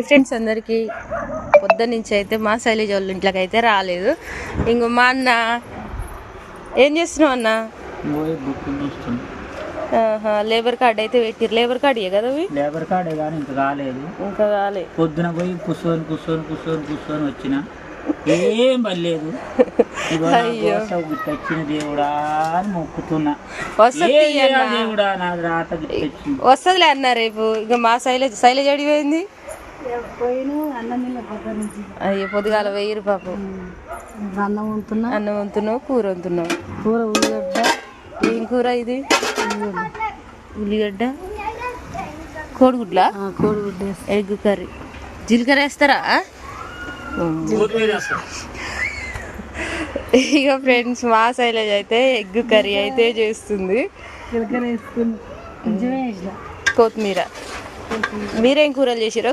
Friends అందరికీ పొద్దున్న నుంచి అయితే మా శైలజ వాళ్ళ ఇంట్లోకి అయితే రాలేదు. ఇంకో మా అన్న ఏం చేస్తున్నావు అన్న? లేబర్ కార్డ్ అయితే పెట్టిరు. లేబర్ కార్డ్ ఇయ్య కదా? లేబర్ కార్డే కానీ ఇంకా కాలేదు. పొద్దున పోయి కూర్చొని వచ్చిన ఏం పర్లేదు. వచ్చిన దేవుడా అని మొక్కుతున్నా. దేవుడా నా రాత వస్తుందిలే అన్న రేపు. ఇక మా శైలజ అడిగిపోయింది. అయ్యో పొద్దుగాల 1000 రూపాయలు అన్నం వంతున్నావు, కూర వంతున్నావు. కూర ఉల్లిగడ్డ. ఏం కూర ఇది? ఉల్లిగడ్డ, కోడిగుడ్ల, ఎగ్ కర్రీ. జీలకర్ర వేస్తారా? ఇక ఫ్రెండ్స్ మా శైలజ అయితే ఎగ్ కర్రీ అయితే చేస్తుంది. కొత్తిమీర. మీరేం కూరలు చేసిరో